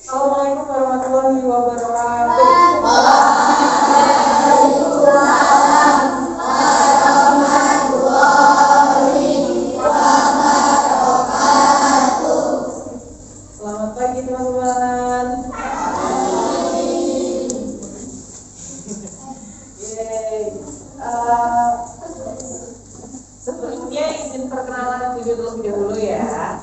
Assalamualaikum warahmatullahi wabarakatuh. Selamat pagi teman-teman. Yeay. Sebelumnya izin perkenalan diri terlebih dahulu ya.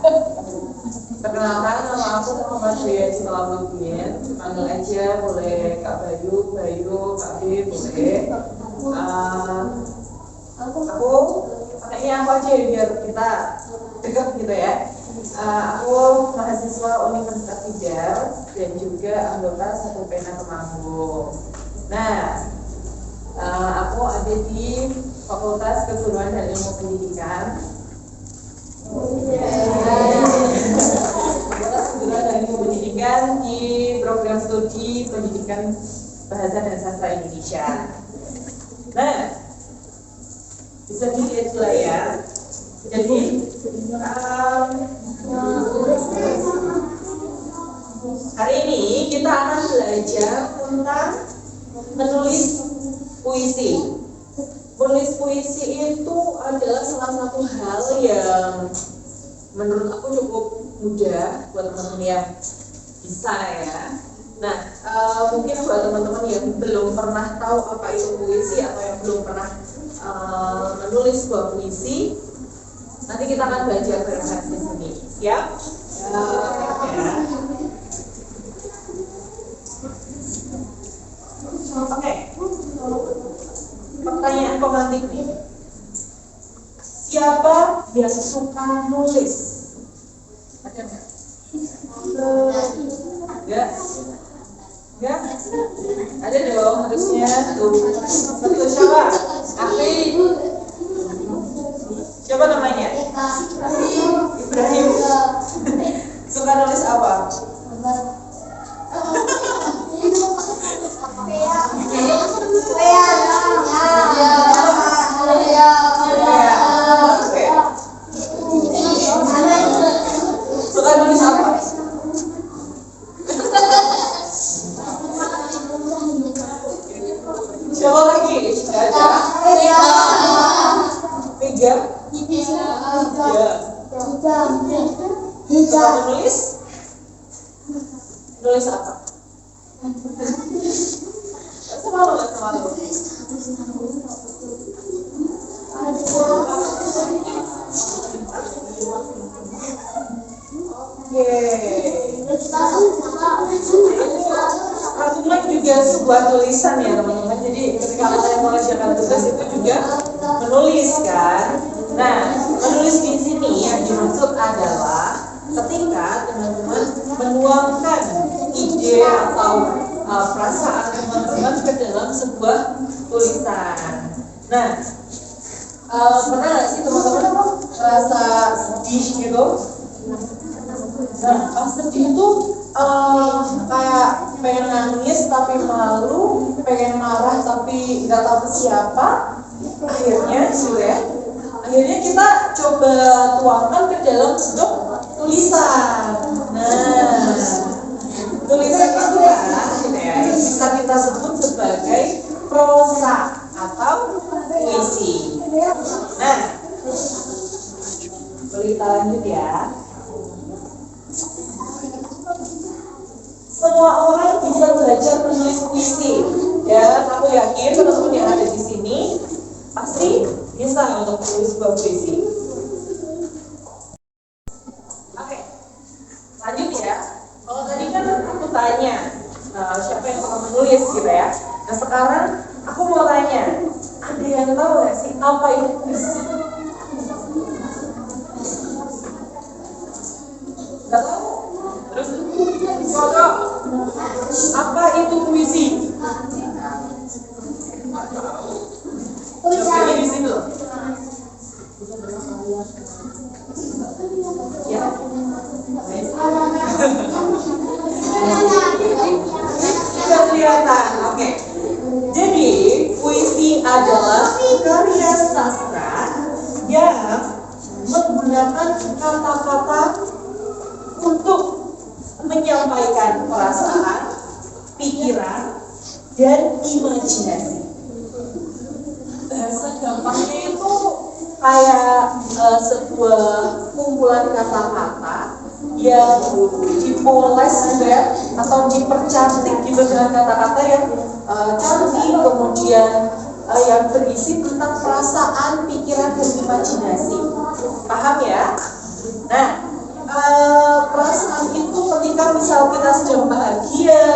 Perkenalkan, nama aku Muhammad Dea Citalabuddin. Panggil aja boleh Kak Bayu, Kak B boleh. Aku pakainya aku aja biar kita dekat gitu ya. Aku mahasiswa Universitas Tidar dan juga anggota Satu Pena Temanggung. Nah, aku ada di Fakultas Keguruan dan Ilmu Pendidikan. Fakultas Keguruan dan Ilmu Pendidikan di program studi Pendidikan Bahasa dan Sastra Indonesia. Nah, bisa dilihat di layar. Jadi, hari ini kita akan belajar tentang menulis puisi. Menulis puisi itu adalah salah satu hal yang menurut aku cukup mudah buat teman-teman yang bisa ya. Nah, mungkin buat teman-teman yang belum pernah tahu apa itu puisi atau yang belum pernah menulis sebuah puisi, nanti kita akan belajar bareng di sini. Siap? Ya. Oke. Pertanyaan pemantik nih. Siapa yang suka nulis? Ada nggak? Enggak? Enggak? Ada dong harusnya. Betul siapa? Afif. Siapa namanya? Ibrahim. Suka nulis apa? Suka nulis apa? Siapa lagi? Ada? Tiga? Ya. Suka menulis? Nulis apa? Semalu nggak semalu? Rangkuman juga sebuah tulisan ya teman-teman. Jadi ketika kalian mengerjakan tugas itu juga menulis kan. Nah, menulis di sini yang dimaksud adalah ketika teman-teman menuangkan ide atau perasaan teman-teman ke dalam sebuah tulisan. Nah, pernah nggak sih teman-teman merasa sedih gitu? Nah, pas sedih itu kayak pengen nangis tapi malu, pengen marah tapi nggak tahu ke siapa. Akhirnya gitu ya. Akhirnya kita coba tuangkan ke dalam bentuk tulisan. Nah, tulisan itu ya, gitu ya, bisa kita sebut sebagai prosa atau puisi. Nah, boleh kita lanjut ya. Semua orang bisa belajar menulis puisi. Dan aku yakin teman-teman yang ada di sini pasti bisa untuk menulis sebuah puisi. Oke, lanjut ya. Kalau tadi kan aku tanya siapa yang pernah menulis gitu ya. Nah sekarang aku mau tanya, ada yang tahu nggak sih apa itu puisi? Nggak tahu? Terus Kodok, apa itu puisi? Ini di sini loh. Ya. Sudah kelihatan. Oke. Jadi puisi adalah karya sastra yang menggunakan kata-kata untuk menyampaikan perasaan, pikiran, dan imajinasi. Bahasa gampangnya itu kayak sebuah kumpulan kata-kata yang dipoles gitu ya, atau dipercantik gitu dengan kata-kata yang cantik, kemudian yang berisi tentang perasaan, pikiran, dan imajinasi. Paham ya? Nah, perasaan itu ketika misal kita sedang bahagia,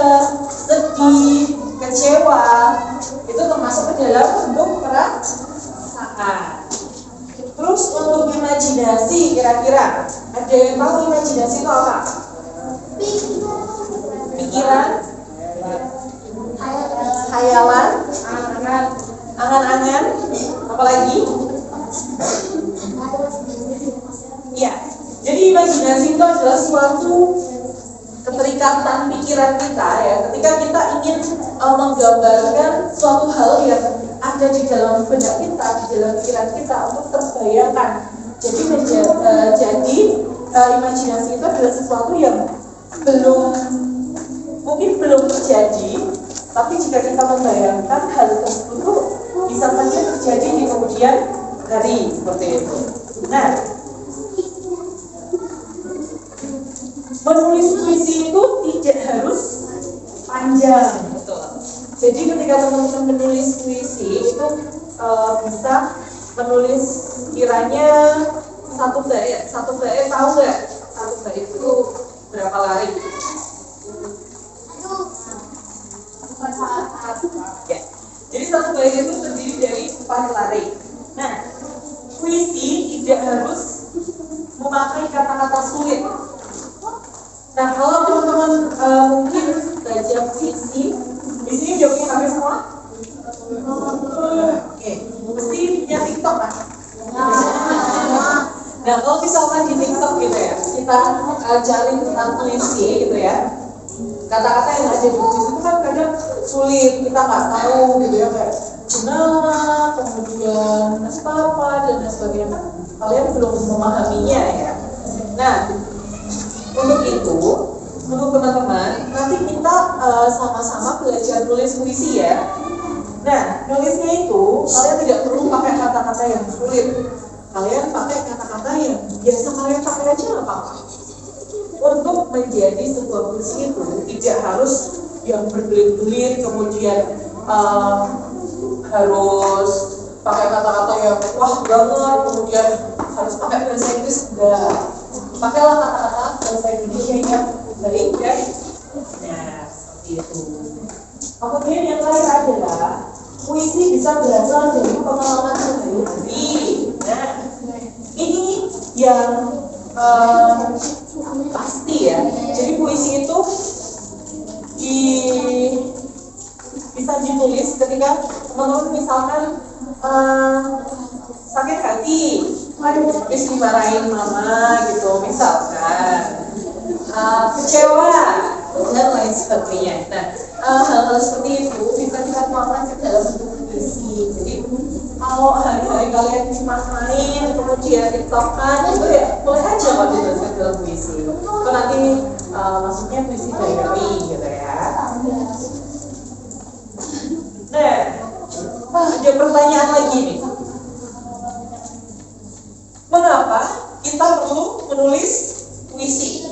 sedih, kecewa, itu termasuk ke dalam bentuk perasaan. Terus untuk imajinasi, kira-kira ada yang tahu imajinasi itu apa? Pikiran, khayalan, angan-angan, apalagi? Ya, jadi imajinasi itu adalah suatu keterikatan pikiran kita ya, ketika kita ingin menggambarkan suatu hal yang ada di dalam benak kita, di dalam pikiran kita untuk terbayangkan. Jadi imajinasi itu adalah sesuatu yang mungkin belum terjadi, tapi jika kita membayangkan hal tersebut bisa saja terjadi di kemudian hari, seperti itu. Nah, menulis puisi itu tidak harus panjang, betul. Jadi ketika teman-teman menulis puisi itu bisa menulis kiranya satu bait tahu nggak? Satu bait itu berapa lari? Ya. Jadi satu bait itu terdiri dari 4 lari. Nah, puisi tidak harus memakai kata-kata sulit. Nah, kalau teman-teman mungkin baca puisi, di sini udah punya HP semua? Oke, mesti punya TikTok kan? Nah, kalau misalkan di TikTok gitu ya, kita cari tentang puisi gitu ya, kata-kata yang ada di puisi itu kan kadang sulit, kita nggak tahu gitu ya, kayak gimana, kemudian apa dan lain sebagainya, kan kalian belum memahaminya ya. Nah, untuk itu, untuk teman-teman, nanti kita sama-sama belajar nulis puisi ya. Nah, nulisnya itu kalian tidak perlu pakai kata-kata yang sulit. Kalian pakai kata-kata yang biasa kalian pakai aja nggak apa-apa. Untuk menjadi sebuah puisi itu tidak harus yang berbelit-belit, kemudian harus pakai kata-kata yang wah banget, kemudian harus pakai bahasa Inggris, enggak. Pakailah kata-kata bahasa Indonesia yang baik dan seperti itu. Kemudian yang lain adalah puisi bisa berasal dari pengalaman sehari-hari. Nah, ini yang pasti ya. Jadi puisi itu bisa ditulis ketika teman-teman misalkan sakit hati, habis dimarahin mama gitu misalkan, kecewa dan lain sebagainya. Nah, hal-hal seperti itu bisa kita tuangkan ke dalam bentuk puisi. Jadi kalau hari-hari kalian main kemudian tiktokan itu ya boleh aja kalau dituliskan dalam puisi. Itu nanti maksudnya puisi diary gitu ya. Nah, ada pertanyaan lagi nih. Mengapa kita perlu menulis puisi?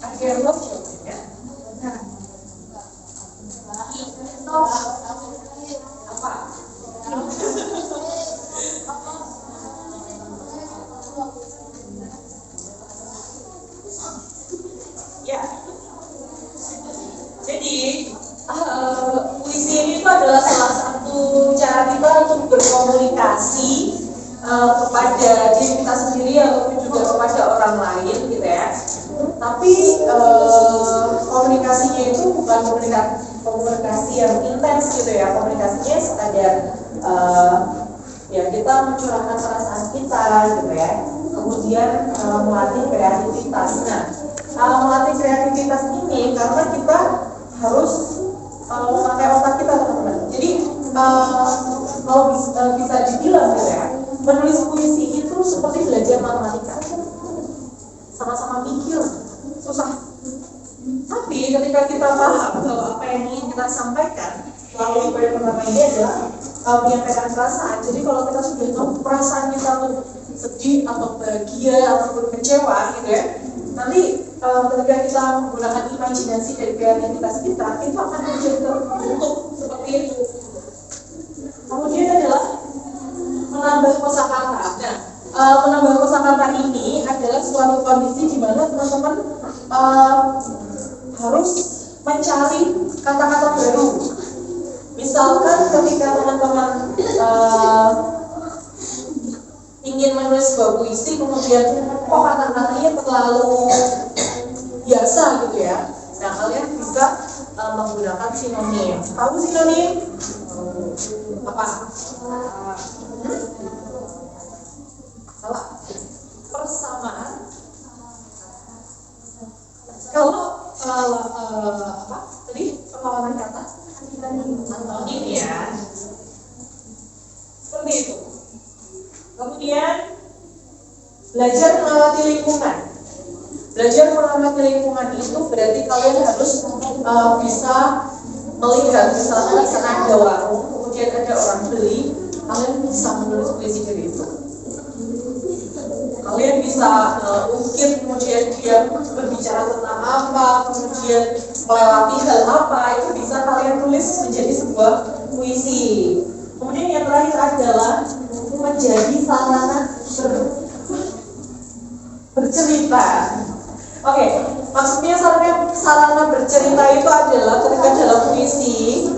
Akhirnya jawabannya. Apa? Ya. Jadi puisi ini itu adalah salah satu cara kita untuk berkomunikasi kepada diri kita sendiri ataupun juga kepada orang lain gitu ya. Tapi komunikasinya itu bukan komunikasi yang intens gitu ya. Komunikasinya sekadar ya kita mencurahkan perasaan kita gitu ya. Kemudian melatih kreativitas. Nah, melatih kreativitas ini karena kita harus memakai otak kita teman-teman. Jadi kalau bisa dibilang gitu ya, menulis puisi itu seperti belajar matematika. Sama-sama mikir, susah. Tapi ketika kita paham bahwa apa yang ingin kita sampaikan melalui poin pertama ini adalah menyampaikan perasaan. Jadi kalau kita sudah tahu perasaan kita tuh sedih atau bahagia ataupun kecewa gitu ya, nanti ketika kita menggunakan imajinasi dari kreativitas kita, itu akan menjadi terbentuk seperti itu. Kemudian adalah menambah kosakata. Nah, menambah kosakata ini adalah suatu kondisi di mana teman-teman harus mencari kata-kata baru. Misalkan ketika teman-teman ingin menulis sebuah puisi, kemudian kok kata-katanya terlalu biasa gitu ya. Nah, kalian bisa menggunakan sinonim. Tahu sinonim? Apa? Salah. Persamaan. Kalau apa? Tadi perlawanan kata? Antoniim ya. Seperti itu. Kemudian belajar mengamati lingkungan. Belajar mengamati lingkungan itu berarti kalian harus bisa melihat, misalnya di sana ada warung, kemudian ada orang beli, kalian bisa menulis puisi dari itu. Kalian bisa ukir, kemudian dia berbicara tentang apa, kemudian melewati hal apa, itu bisa kalian tulis menjadi sebuah puisi. Kemudian yang terakhir adalah menjadi sarana bercerita. Oke, maksudnya sarana bercerita itu adalah ketika dalam puisi,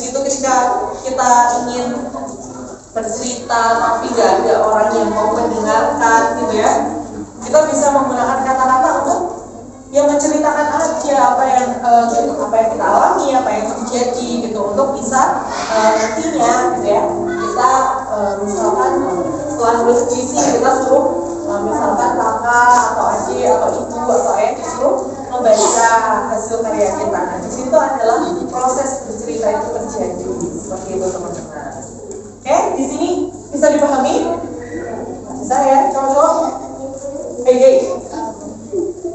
itu ketika kita ingin bercerita tapi nggak ada orang yang mau mendengarkan gitu ya, kita bisa menggunakan kata-kata untuk yang menceritakan aja apa yang kita alami, apa yang terjadi gitu, untuk bisa nantinya gitu ya, kita misalkan setelah nulis puisi kita suruh misalkan kakak atau adik atau ibu atau ayah disuruh membaca hasil karya kita. Nah, di situ adalah proses bercerita itu terjadi seperti itu teman-teman. Oke, di sini bisa dipahami? Bisa ya, cowok-cowok? Hey,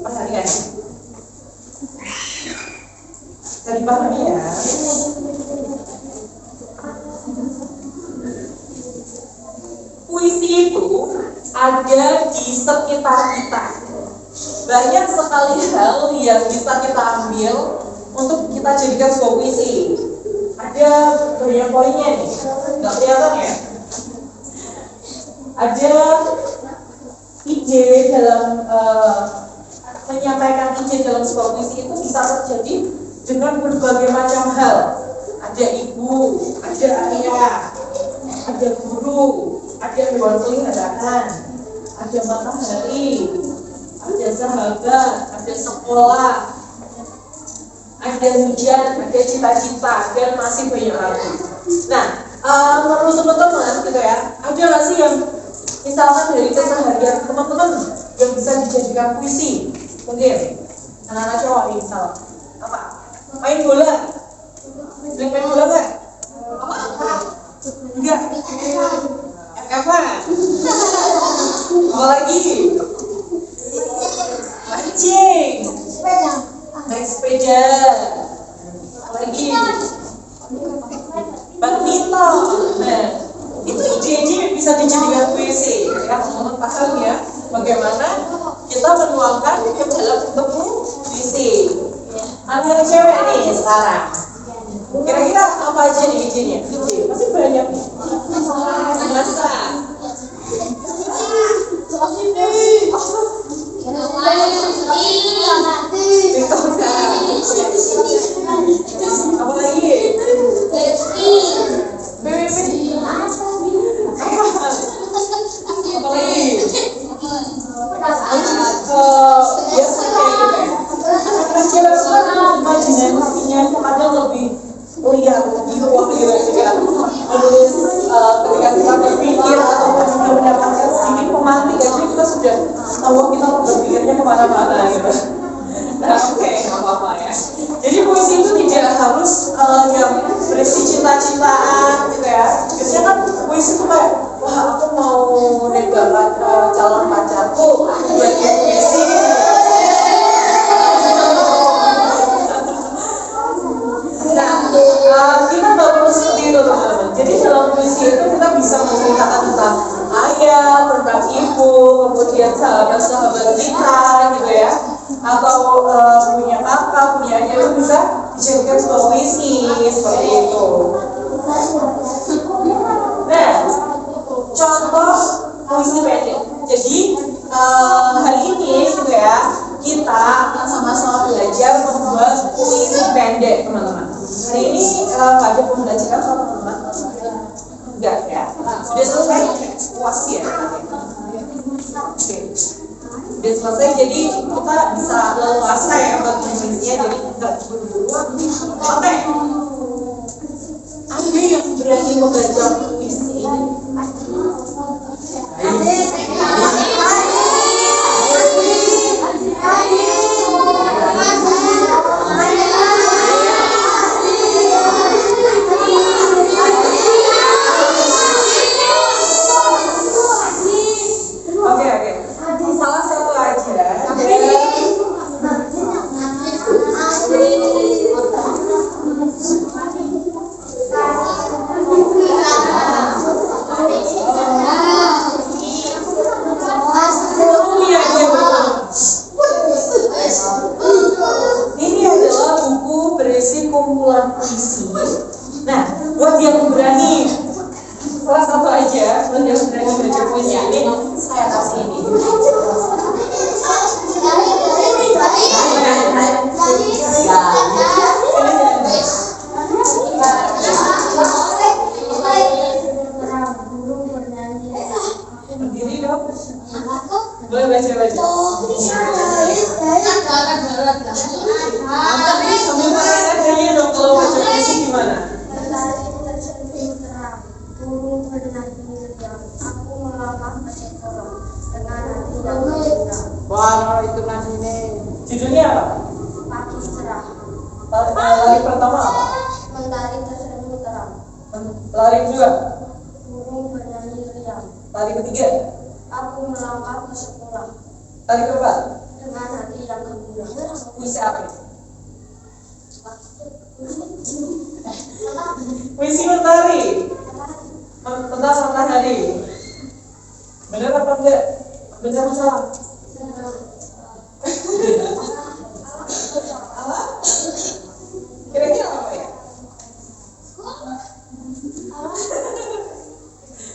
perhatikan. Bisa dipahami ya? Puisi itu ada di sekitar kita. Banyak sekali hal yang bisa kita ambil untuk kita jadikan sebuah puisi. Ada banyak poinnya nih, nggak kelihatan ya? Ada ide dalam menyampaikan ide dalam sebuah puisi itu bisa terjadi dengan berbagai macam hal. Ada ibu, ada ayah, ada guru, ada hewan peliharaan, ada matahari, ada sahabat, ada sekolah, ada hujan, ada cita-cita, dan masih banyak lagi. Nah, menurut teman-teman gitu ya, ada nggak sih yang misalkan dari keseharian teman-teman yang bisa dijadikan puisi? Mungkin anak-anak cowok nih, misal apa? Main bola, sering main bola nggak? Enggak. Apa? Apa lagi? Mancing, naik sepeda, lagi badminton. Nah, itu ide-ide yang bisa dijadikan puisi. Ya, teman-teman paham ya bagaimana kita menuangkan ke dalam bentuk puisi. Anak cewek nih sekarang, kira-kira apa aja nih idenya? Ide masih banyak nih. Masak. Apa lagi? Apa lagi? Imajinasinya kadang lebih liar, lebih luas gitu ya. Menulis ketika kita berpikir ataupun sudah mendapatkan sedikit pemantik aja kita sudah tahu kita berpikirnya kemana-mana gitu. Nah, oke, nggak apa-apa ya. Jadi puisi itu tidak harus yang berisi cinta-cintaan gitu ya. Biasanya kan puisi itu kayak, wah aku mau nembak calon pacarku buat puisi. ngeliat sahabat-sahabat kita gitu ya, atau punya kakak, punya adik itu bisa dijadikan sebuah puisi seperti itu. Nah, contoh puisi pendek. Jadi hari ini gitu ya, kita akan sama-sama belajar membuat puisi pendek, teman-teman. Hari ini ada pembelajaran sama teman-teman? Enggak ya? Sudah selesai? Puas ya? Oke. Sudah selesai, jadi kita bisa leluasa ya buat menulisnya, jadi enggak buru-buru. Oke. Ada yang berani membaca puisi ini? Salah satu aja. Ini adalah buku berisi kumpulan puisi. Nah, buat yang berani, salah satu aja, buat yang berani baca puisi ini, saya kasih ini. Berdiri dong. Boleh baca-baca. Sambil makan aja dong kalau baca puisi gimana? Burung bernyanyi riang, aku melangkah ke sekolah dengan hati yang gembira. Wah, itu nasinya. Judulnya apa? Pagi cerah, Lari pertama apa? mentari tersenyum terang. Lari kedua. Burung bernyanyi riang, Lari ketiga. aku melangkah ke sekolah Lari keempat. dengan hati yang gembira. Puisi apa? Puisi mentari. Tentang matahari. Benar apa enggak? Benar atau salah? Kira-kira apa ya?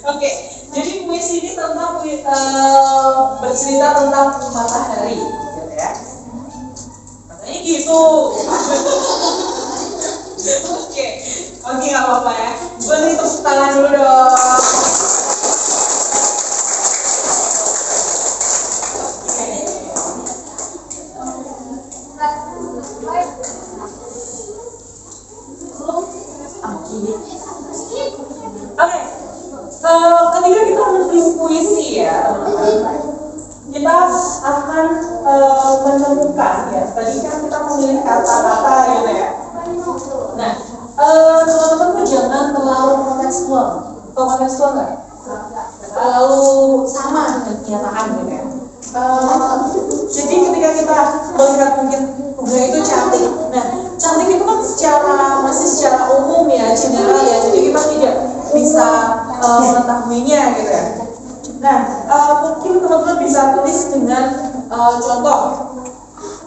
Oke, jadi puisi ini tentang bercerita tentang matahari, gitu ya. Katanya gitu. Oke, nggak apa-apa ya. Beri tepuk tangan dulu dong. Oke, ketika kita menulis puisi ya, teman-teman, kita akan menemukan ya. Tadi kan kita memilih kata-kata gitu ya. Nah, teman-teman tuh jangan terlalu kontekstual. Atau kontekstual nggak? Terlalu sama dengan kenyataan gitu ya. Jadi ketika kita melihat mungkin bunga itu cantik. Nah, cantik itu kan masih secara umum ya, general ya. Jadi kita tidak bisa mengetahuinya gitu ya. Nah, mungkin teman-teman bisa tulis dengan contoh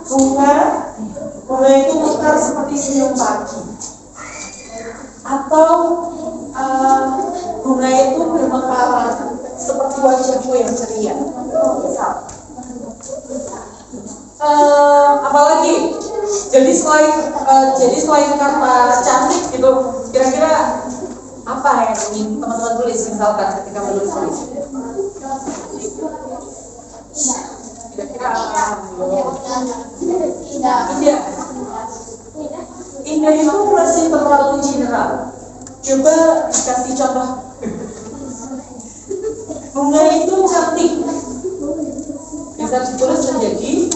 bunga itu mekar seperti senyum pagi, atau bunga itu bermekaran seperti wajahmu yang ceria. Misal, apalagi jadi selain kata cantik gitu, kira-kira apa yang ingin teman-teman tulis misalkan ketika menulis puisi? Kira-kira apa? Indah itu masih terlalu general. Coba dikasih contoh. Bunga itu cantik. Bisa ditulis menjadi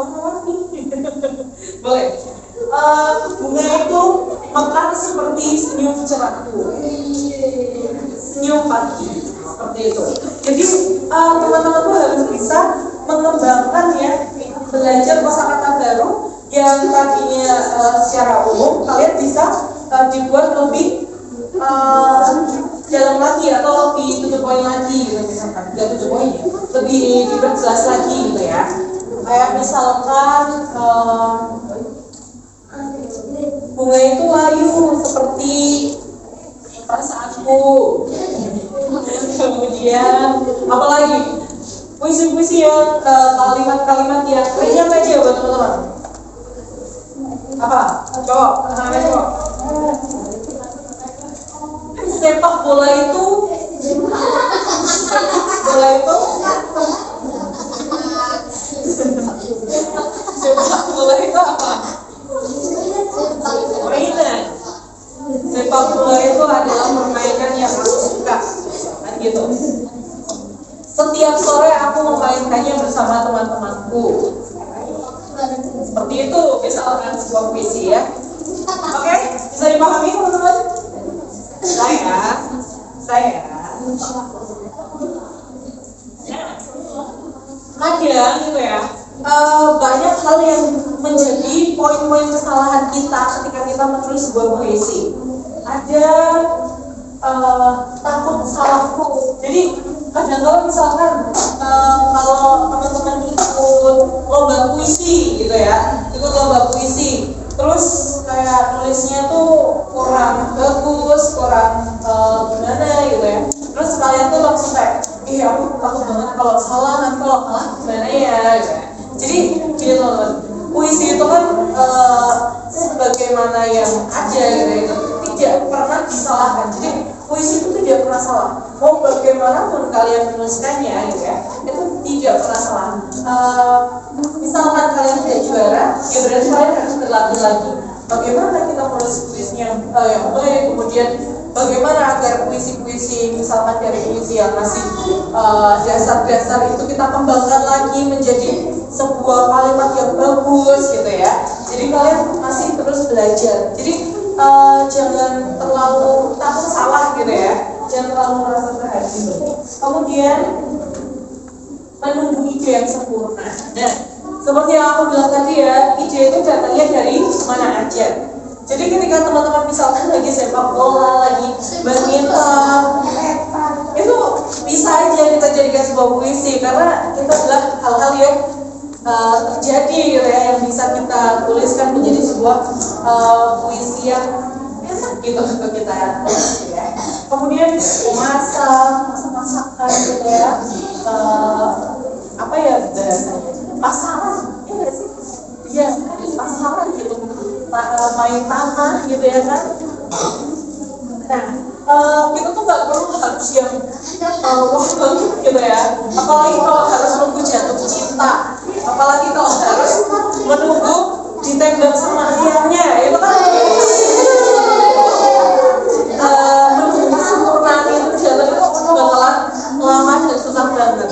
warna-warni. Boleh. Bunga itu mekar seperti senyum cerahku, senyum pagi, seperti itu. Jadi teman-teman tuh harus bisa mengembangkan ya, belajar kosakata baru yang tadinya secara umum kalian bisa dibuat lebih dalam lagi atau lebih tutup poin lagi gitu misalkan, nggak 7 poin ya, lebih diperjelas lagi gitu ya. Kayak misalkan bunga itu layu seperti perasaanku. Kemudian apalagi puisi-puisi yang kalimat-kalimat yang kayaknya apa aja buat teman-teman? Apa? Cowok, namanya cowok. Sepak bola itu sepak bola itu apa? Mainan. Sepak bola itu adalah permainan yang aku suka, kan gitu. Setiap sore aku memainkannya bersama teman-temanku. Seperti itu, misalkan sebuah puisi ya. Oke, bisa dipahami teman-teman? Saya kadang gitu ya, banyak hal yang menjadi poin-poin kesalahan kita ketika kita menulis sebuah puisi. Ada takut salah proof. Jadi kadang-kadang misalkan kalau teman-teman ikut lomba puisi gitu ya, terus kayak nulisnya tuh kurang bagus, kurang gimana gitu ya, terus kalian tuh langsung kayak, aku takut banget kalau salah, nanti kalau salah gimana ya gitu ya. Jadi gini teman-teman, puisi itu kan sebagaimana yang ada gitu, itu tidak pernah disalahkan. Jadi puisi itu tidak pernah salah, mau bagaimanapun kalian menuliskannya gitu ya, itu tidak pernah salah. Misalkan kalian tidak juara, ya berarti kalian harus berlatih lagi bagaimana kita menulis puisinya yang baik. Kemudian bagaimana agar puisi-puisi, misalkan dari puisi yang masih dasar-dasar itu kita kembangkan lagi menjadi sebuah kalimat yang bagus gitu ya. Jadi kalian masih terus belajar. Jadi jangan terlalu takut salah gitu ya, jangan terlalu merasa berhasil. Kemudian menunggu ide yang sempurna. Nah, seperti yang aku bilang tadi ya, ide itu datangnya dari mana aja. Jadi ketika teman-teman misalkan lagi sepak bola, lagi badminton, itu bisa aja kita jadikan sebuah puisi, karena itu adalah hal-hal yang terjadi gitu ya, yang bisa kita tuliskan menjadi sebuah puisi yang enak gitu untuk kita tulis ya. Kemudian masak-masakan gitu ya, apa ya bahasanya, pasaran, ya nggak sih? Iya, pasaran gitu, main tanah gitu ya kan. Nah, kita tuh nggak perlu harus yang wah banget gitu ya, apalagi kalau harus nunggu jatuh cinta, apalagi kalau harus menunggu ditembak sama ayahnya, itu kan menunggu kesempurnaan itu jatuh itu bakalan lama dan susah banget.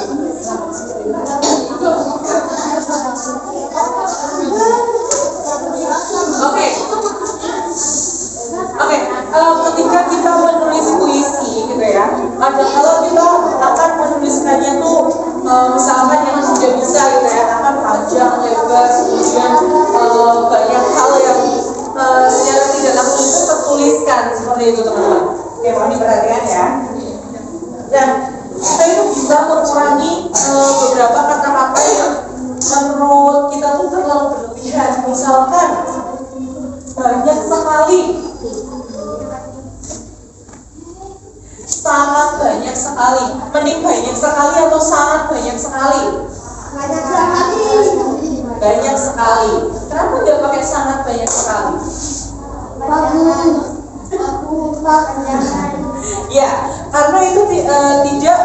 Oke, ketika kita menulis puisi gitu ya, kalau kita akan menuliskannya tuh misalkan yang sudah bisa gitu ya, akan panjang, lebar, kemudian banyak hal yang secara tidak langsung itu tertuliskan seperti itu teman-teman. Oke, mohon diperhatikan ya. Dan kita itu bisa mengurangi beberapa kata-kata yang menurut kita tuh terlalu berlebihan. Misalkan banyak sekali, sangat banyak sekali, mending banyak sekali atau sangat banyak sekali? Banyak sekali. Kenapa nggak pakai sangat banyak sekali? Ya, karena itu tidak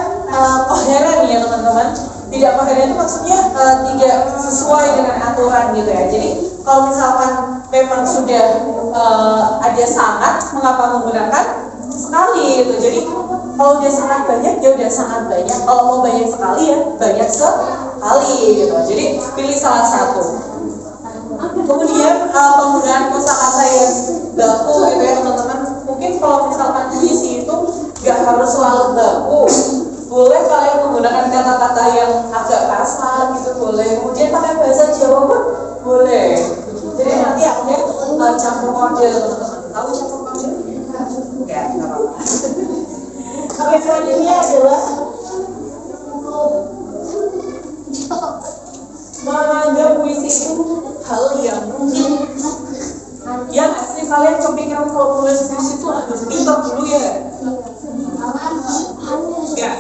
koheren ya teman-teman. Tidak koheren itu maksudnya tidak sesuai dengan aturan gitu ya. Jadi kalau misalkan memang sudah ada sangat, mengapa menggunakan sekali gitu. Jadi kalau udah sangat banyak ya udah sangat banyak, kalau mau banyak sekali ya banyak sekali gitu. Jadi pilih salah satu. Kemudian penggunaan kosakata yang baku gitu ya teman-teman. Mungkin kalau misalkan puisi itu nggak harus selalu baku, boleh kalian menggunakan kata-kata yang agak kasar gitu, boleh. Kemudian pakai bahasa Jawa pun boleh. Jadi nanti aku campur kode teman-teman. Tahu campur kode? Ya, nggak apa-apa. Oke, selanjutnya adalah kalian kepikiran kalau nulis puisi itu harus pintar dulu ya? Enggak.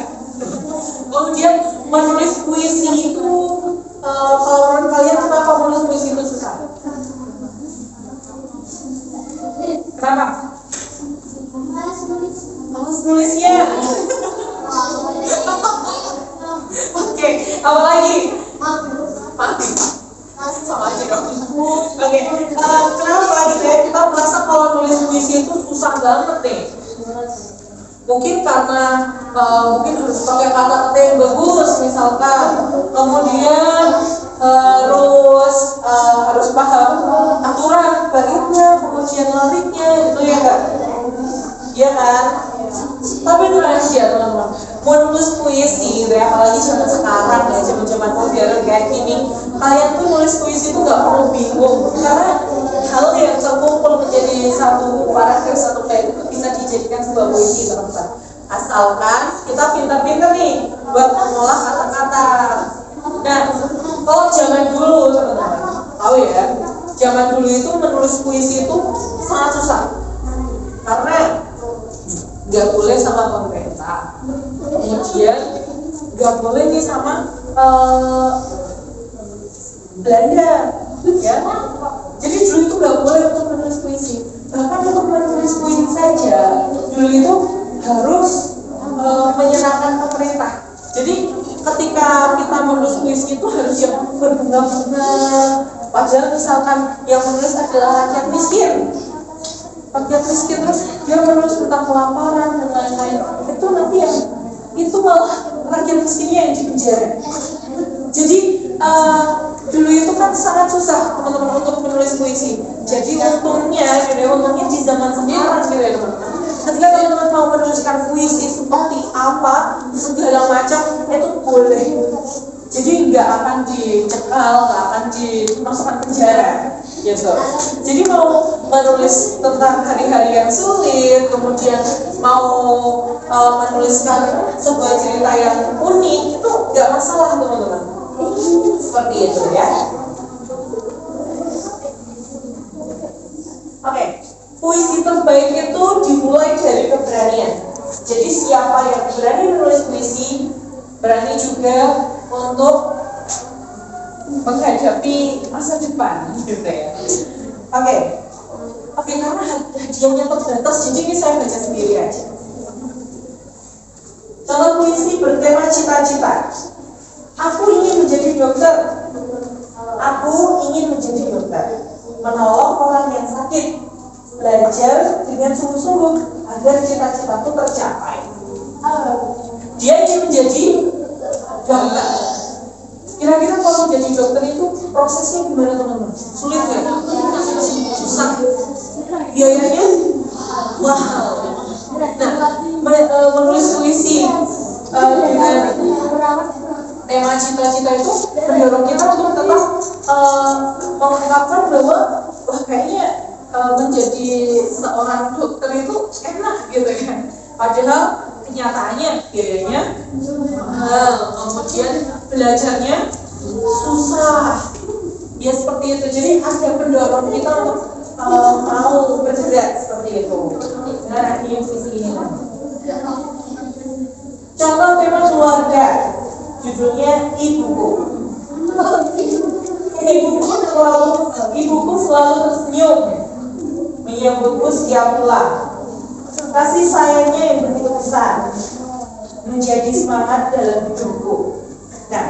Kemudian menulis puisi itu kalau menurut kalian kenapa menulis puisi itu susah? Kenapa? Males nulisnya. Oke, apa lagi? Mati. Sama aja dong. Oke, kenapa gitu ya? Kita merasa kalau nulis puisi itu susah banget nih. Mungkin karena mungkin harus pakai kata-kata yang bagus misalkan, kemudian harus paham aturan baitnya, kemudian liriknya gitu ya kan? Iya kan? Tapi itu rahasia teman-teman. Mau nulis puisi gitu ya, apalagi zaman sekarang ya, zaman modern kayak gini, kalian tuh nulis puisi itu nggak perlu bingung karena hal yang terkumpul menjadi satu paragraf, satu bait itu bisa dijadikan sebuah puisi teman-teman. Asalkan kita pintar-pintar nih buat mengolah kata-kata. Nah, kalau zaman dulu teman-teman, tahu ya, zaman dulu itu menulis puisi itu sangat susah karena nggak boleh sama pemerintah, kemudian nggak boleh nih sama Belanda, ya. Jadi dulu itu nggak boleh untuk menulis puisi. Bahkan untuk menulis puisi saja dulu itu harus menyenangkan pemerintah. Jadi ketika kita menulis puisi itu harus yang berbunga-bunga. Padahal misalkan yang menulis adalah rakyat miskin, terus dia menulis tentang kelaparan dan lain-lain, itu nanti yang itu malah rakyat miskinnya yang dipenjara. Jadi dulu itu kan sangat susah teman-teman untuk menulis puisi. Jadi untungnya di zaman sekarang gitu ya teman-teman, ketika teman-teman mau menuliskan puisi seperti apa segala macam itu boleh. Jadi nggak akan dicekal, nggak akan dimasukkan penjara. Gitu. Jadi mau menulis tentang hari-hari yang sulit, kemudian mau menuliskan sebuah cerita yang unik, itu nggak masalah teman-teman. Seperti itu ya. Oke, puisi terbaik itu dimulai dari keberanian. Jadi siapa yang berani menulis puisi, berani juga untuk menghadapi masa depan gitu ya. Oke, karena hadiahnya terbatas, jadi ini saya baca sendiri aja. Contoh puisi bertema cita-cita. Aku ingin menjadi dokter. Aku ingin menjadi dokter, menolong orang yang sakit, belajar dengan sungguh-sungguh agar cita-citaku tercapai. Dia ingin menjadi dokter. Kira-kira kalau jadi dokter itu prosesnya gimana teman-teman? Sulit nggak? Susah. Biayanya mahal. Nah, menulis puisi dengan tema cita-cita itu mendorong kita untuk tetap mengungkapkan bahwa wah kayaknya menjadi seorang dokter itu enak gitu ya. Padahal kenyataannya biayanya mahal, kemudian belajarnya susah. Ya seperti itu. Jadi ada pendorong kita untuk mau bergerak seperti itu. Nah, ini visi ini. Contoh tema keluarga, judulnya Ibuku. Ibuku selalu tersenyum menyambutku setiap pulang. Kasih sayangnya yang begitu besar menjadi semangat dalam hidupku. Nah,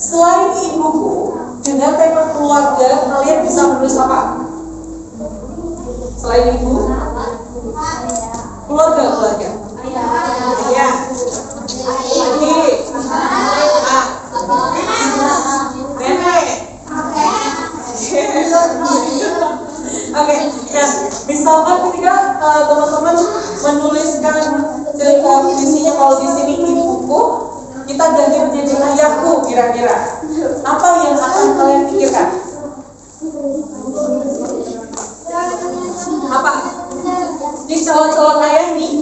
selain ibuku, dengan tema keluarga, kalian bisa menulis apa? Selain ibu, keluarga. Ya, adik, nenek. Oke, nah misalkan ketika teman-teman menuliskan cerita puisinya, kalau di sini ibuku, kita ganti menjadi ayahku, kira-kira apa yang akan kalian pikirkan? Apa? Di calon-calon ayah nih.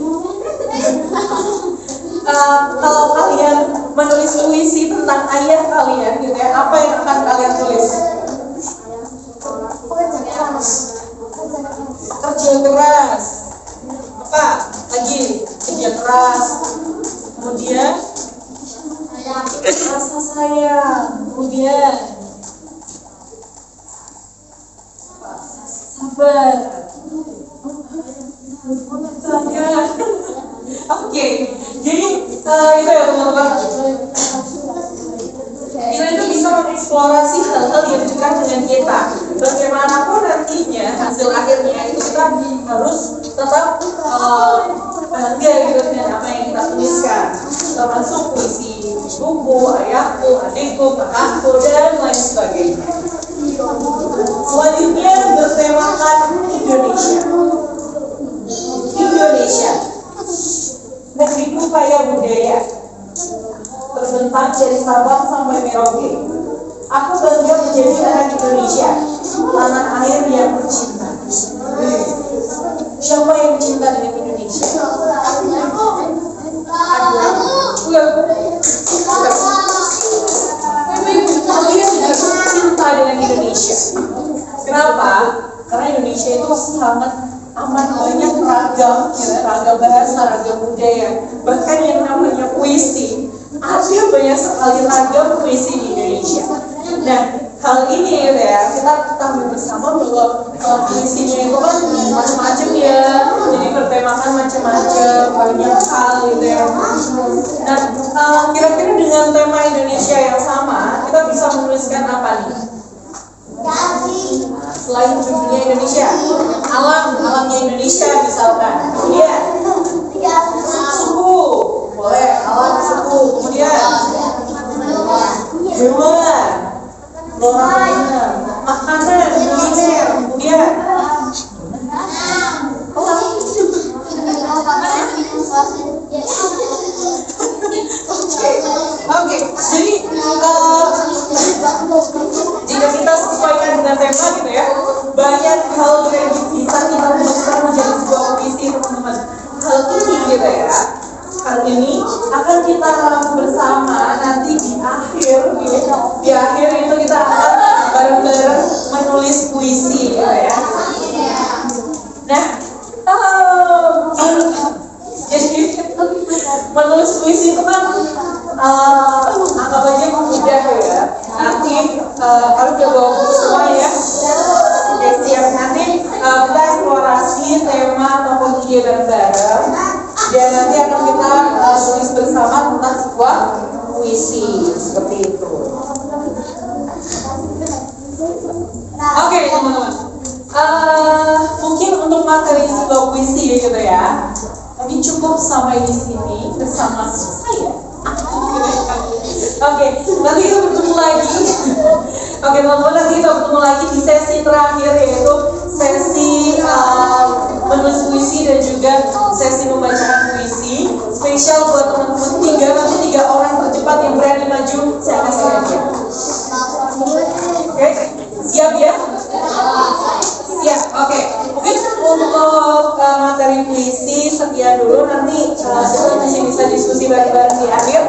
Kalau kalian menulis puisi tentang ayah kalian, gitu ya, apa yang akan kalian tulis? sayang, kemudian sabar, sayang. Oke, jadi itu ya teman-teman. Kita itu bisa mengeksplorasi hal-hal yang dekat dengan kita. Bagaimanapun nantinya hasil akhirnya itu kita harus tetap bangga gitu dengan apa yang kita tuliskan, termasuk puisi ibuku, ayahku, adikku, kakakku, dan lain sebagainya. Selanjutnya bertemakan Indonesia. Indonesia, negeriku kaya budaya, terbentang dari Sabang sampai Merauke. Aku bangga menjadi anak Indonesia, tanah air yang tercinta. Siapa yang cinta dengan Indonesia? Kalian juga cinta dengan Indonesia. Kenapa? Karena Indonesia itu sangat amat banyak ragam bahasa, ragam budaya. Bahkan yang namanya puisi, ada banyak sekali ragam puisi di Indonesia. Nah, hal ini ya kita ketahui bersama bahwa puisinya itu kan macam-macam ya, jadi bertemakan macam-macam, banyak hal gitu ya. Nah, kira-kira dengan tema Indonesia yang sama, kita bisa menuliskan apa nih? Selain judulnya Indonesia, alamnya Indonesia misalkan. Kemudian suku, boleh alam suku. Kemudian hewan, makanan, kuliner. Kemudian Oke, jadi jika kita sesuaikan dengan tema gitu ya, banyak hal yang bisa kita rumuskan menjadi sebuah puisi teman-teman. Hal ini gitu ya, hal ini akan kita ramu bersama nanti di akhir itu kita akan bareng-bareng menulis puisi gitu ya. Nah, jadi menulis puisi itu kan anggap aja mudah ya. Nanti harus udah bawa buku semua ya. Oke, siap. Nanti kita eksplorasi tema ataupun ide bareng-bareng, dan nanti akan kita tulis bersama tentang sebuah puisi seperti itu. Oke, teman-teman. Mungkin untuk materi sebuah puisi gitu ya. Tapi cukup sampai di sini bersama saya. Oke, nanti kita bertemu lagi. Oke, teman-teman, nanti kita bertemu lagi di sesi terakhir, yaitu sesi menulis puisi dan juga sesi membacakan puisi. Spesial buat teman-teman tiga orang tercepat yang berani maju, saya kasih hadiah. Oke, siap ya? Siap, oke. Mungkin untuk materi puisi sekian dulu. Nanti kita masih bisa diskusi bareng-bareng di akhir.